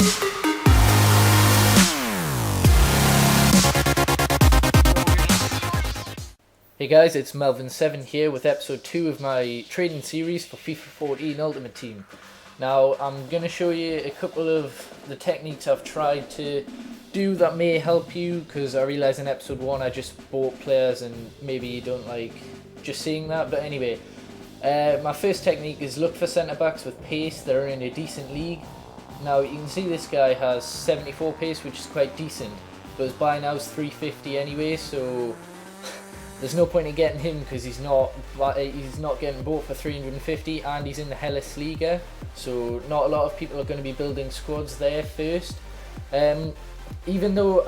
Hey guys, it's Melvin7 here with episode 2 of my training series for FIFA 14 Ultimate Team. Now, I'm going to show you a couple of the techniques I've tried to do that may help you, because I realise in episode 1 I just bought players and maybe you don't like just seeing that. But anyway, my first technique is look for centre-backs with pace that are in a decent league. Now, you can see this guy has 74 pace, which is quite decent, but his buy now is 350 anyway, so there's no point in getting him because he's not getting bought for 350 and he's in the Hellas Liga, so not a lot of people are going to be building squads there first. Even though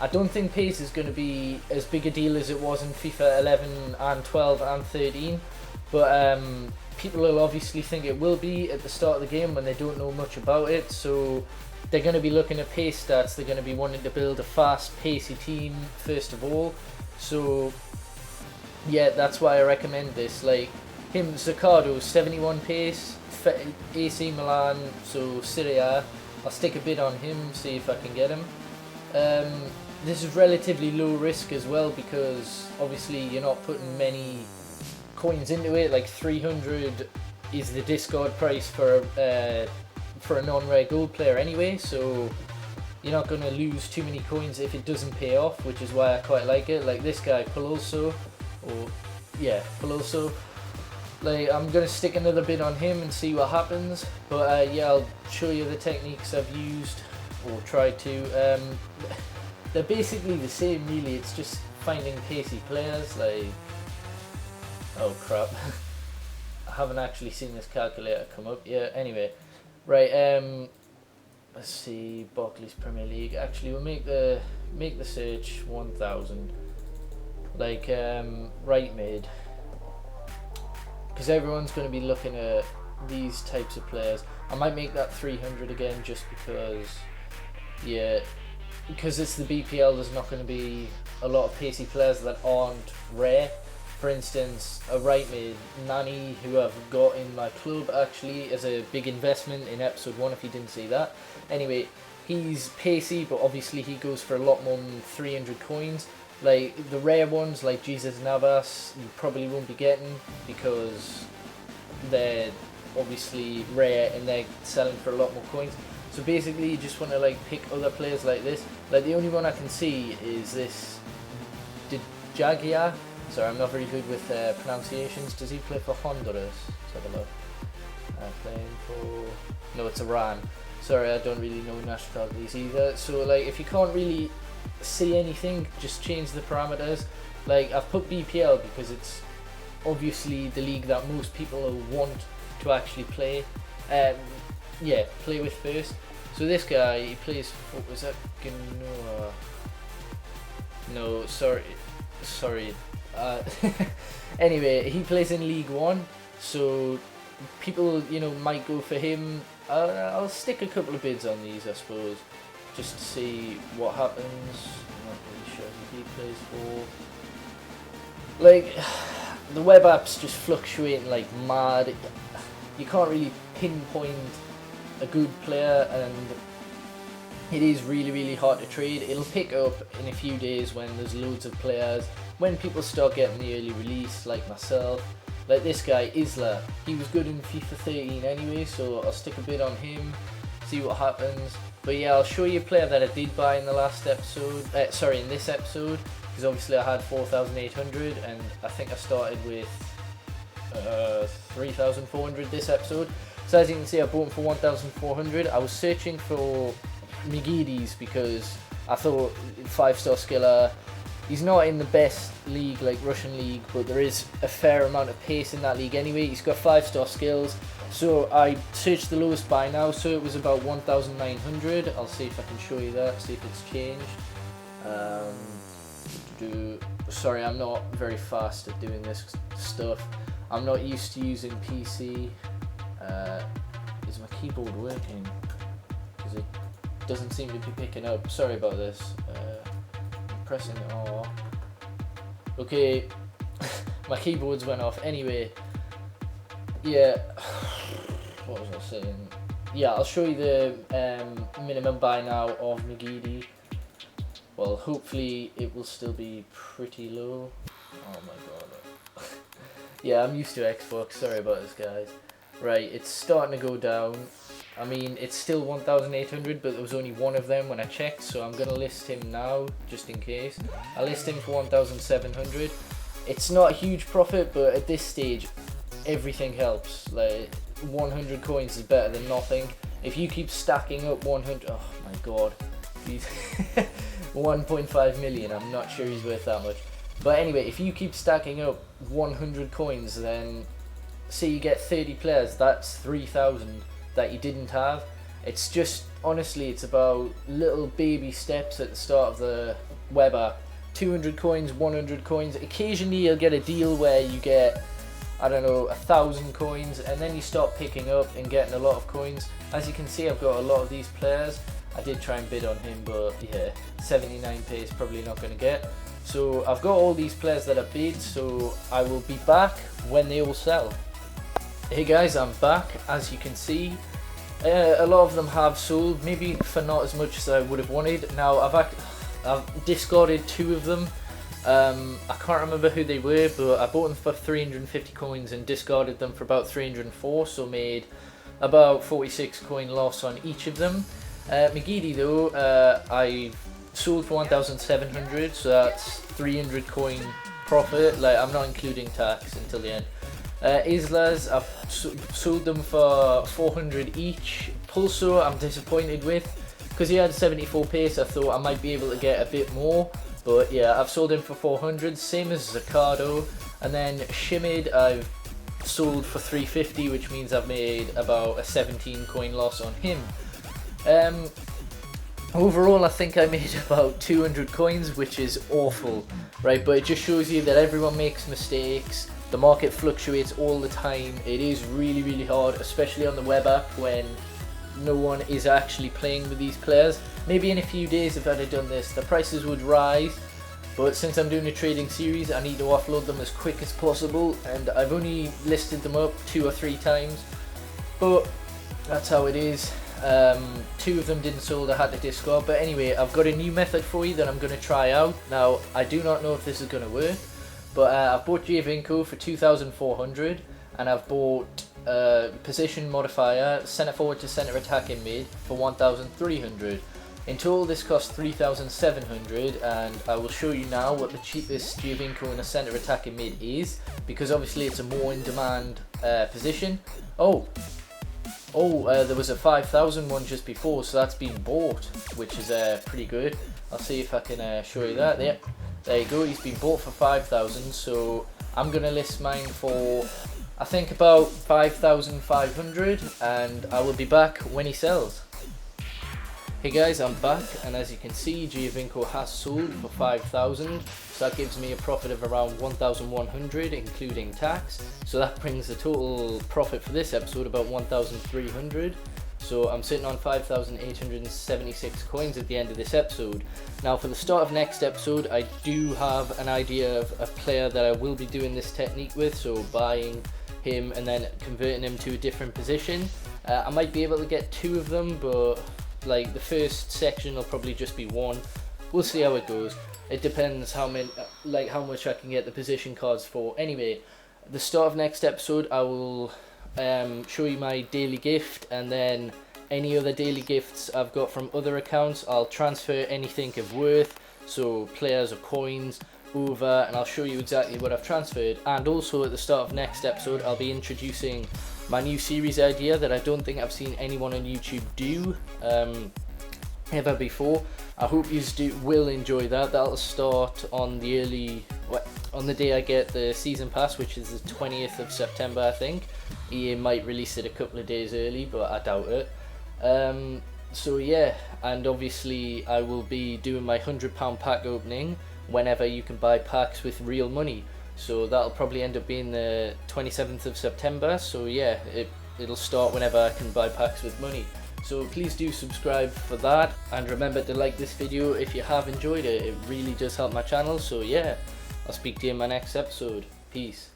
I don't think pace is going to be as big a deal as it was in FIFA 11 and 12 and 13, but people will obviously think it will be at the start of the game when they don't know much about it, so they're going to be looking at pace stats. They're going to be wanting to build a fast, pacey team first of all, so yeah, that's why I recommend this. Like him, Zaccardo, 71 pace, AC Milan, so Serie A. I'll stick a bid on him, see if I can get him. This is relatively low risk as well, because obviously you're not putting many coins into it. Like 300 is the discard price for a non-rare gold player anyway, so you're not going to lose too many coins if it doesn't pay off, which is why I quite like it. Like this guy, Peloso. Like, I'm going to stick another bid on him and see what happens, but yeah, I'll show you the techniques I've used or tried to. They're basically the same really, it's just finding pacey players. Like, oh crap, I haven't actually seen this calculator come up yet. Anyway, right, let's see, Barclays Premier League. Actually, we'll make the search 1000. Like right mid, because everyone's going to be looking at these types of players. I might make that 300 again just because, yeah, because it's the BPL. There's not going to be a lot of pacey players that aren't rare. For instance, a right mid, Nani, who I've got in my club actually as a big investment in episode 1 if you didn't see that. Anyway, he's pacey, but obviously he goes for a lot more than 300 coins. Like the rare ones, like Jesus Navas, you probably won't be getting because they're obviously rare and they're selling for a lot more coins. So basically, you just want to like pick other players like this. Like the only one I can see is this Jagia. Sorry, I'm not very good with pronunciations. Does he play for Honduras? Let's have a look. Playing for, no, it's Iran. Sorry, I don't really know nationalities either. So like, if you can't really see anything, just change the parameters. Like I've put BPL because it's obviously the league that most people want to actually play play with first. So this guy, he plays for, was that Genoa? No, sorry. Anyway, he plays in League 1, so people might go for him. I'll stick a couple of bids on these, I suppose, just to see what happens. I'm not really sure who he plays for. Like, the web apps just fluctuating like mad. You can't really pinpoint a good player, and it is really hard to trade. It'll pick up in a few days when there's loads of players, when people start getting the early release, like myself. Like this guy, Isla, he was good in FIFA 13 anyway, so I'll stick a bid on him, see what happens. But yeah, I'll show you a player that I did buy in the last episode, in this episode, because obviously I had 4,800 and I think I started with 3,400 this episode. So as you can see, I bought him for 1,400. I was searching for Migides because I thought 5-star skiller. He's not in the best league, like Russian league, but there is a fair amount of pace in that league anyway. He's got 5-star skills. So I searched the lowest buy now, so it was about 1,900. I'll see if I can show you that, see if it's changed. Sorry, I'm not very fast at doing this stuff. I'm not used to using PC. Is my keyboard working? Because it doesn't seem to be picking up. Sorry about this. I'm pressing R. Okay, my keyboards went off. Anyway, yeah. What was I saying? yeah, I'll show you the minimum buy now of McGeady. Well, hopefully it will still be pretty low. Oh my god. Yeah, I'm used to Xbox, sorry about this guys. Right, it's starting to go down. I mean, it's still 1,800, but there was only one of them when I checked, so I'm going to list him now, just in case. I list him for 1,700. It's not a huge profit, but at this stage, everything helps. Like, 100 coins is better than nothing. If you keep stacking up 100, oh my god, he's 1.5 million, I'm not sure he's worth that much. But anyway, if you keep stacking up 100 coins, then say you get 30 players, that's 3,000 that you didn't have. It's just, honestly, it's about little baby steps at the start of the Weber. 200 coins, 100 coins. Occasionally you'll get a deal where you get, I don't know, 1,000 coins, and then you start picking up and getting a lot of coins. As you can see, I've got a lot of these players. I did try and bid on him, but yeah, 79p is probably not going to get. So I've got all these players that are bid, so I will be back when they all sell. Hey guys, I'm back. As you can see, a lot of them have sold, maybe for not as much as I would have wanted. Now I've discarded 2 of them. I can't remember who they were, but I bought them for 350 coins and discarded them for about 304, so made about 46 coin loss on each of them. McGeady though, I sold for 1,700, so that's 300 coin profit. Like, I'm not including tax until the end. Islas, I've sold them for 400 each. Pulso, I'm disappointed with, because he had 74 pace. I thought I might be able to get a bit more, but yeah, I've sold him for 400, same as Zaccardo. And then Shimid, I've sold for 350, which means I've made about a 17 coin loss on him. Overall, I think I made about 200 coins, which is awful, right? But it just shows you that everyone makes mistakes. The market fluctuates all the time. It is really, really hard, especially on the web app when no one is actually playing with these players. Maybe in a few days, if I'd have done this, the prices would rise. But since I'm doing a trading series, I need to offload them as quick as possible, and I've only listed them up 2 or 3 times. But that's how it is. 2 of them didn't sold, I had to discard. But anyway, I've got a new method for you that I'm going to try out. Now, I do not know if this is going to work, but I've bought Giovinco for 2,400, and I've bought position modifier, centre forward to centre attacking mid for 1,300. In total this cost 3,700, and I will show you now what the cheapest Giovinco in a centre attacking mid is, because obviously it's a more in demand position. There was a 5,000 one just before, so that's been bought, which is pretty good. I'll see if I can show you that. Yep, there you go, he's been bought for 5,000, so I'm going to list mine for, I think, about 5,500, and I will be back when he sells. Hey guys, I'm back, and as you can see, Giovinco has sold for 5,000, so that gives me a profit of around 1,100 including tax. So that brings the total profit for this episode about 1,300. So I'm sitting on 5,876 coins at the end of this episode. Now for the start of next episode, I do have an idea of a player that I will be doing this technique with, so buying him and then converting him to a different position. I might be able to get 2 of them, but like the first section will probably just be 1. We'll see how it goes. It depends how much I can get the position cards for. Anyway, at the start of next episode I will show you my daily gift, and then any other daily gifts I've got from other accounts. I'll transfer anything of worth, so players or coins, over, and I'll show you exactly what I've transferred. And also at the start of next episode I'll be introducing my new series idea that I don't think I've seen anyone on YouTube do ever before. I hope you will enjoy that. That'll start on the day I get the season pass, which is the 20th of September, I think. EA might release it a couple of days early, but I doubt it. So yeah, and obviously I will be doing my £100 pack opening whenever you can buy packs with real money. So that'll probably end up being the 27th of September. So yeah, it'll start whenever I can buy packs with money. So please do subscribe for that, and remember to like this video if you have enjoyed it. It really does help my channel. So yeah, I'll speak to you in my next episode. Peace.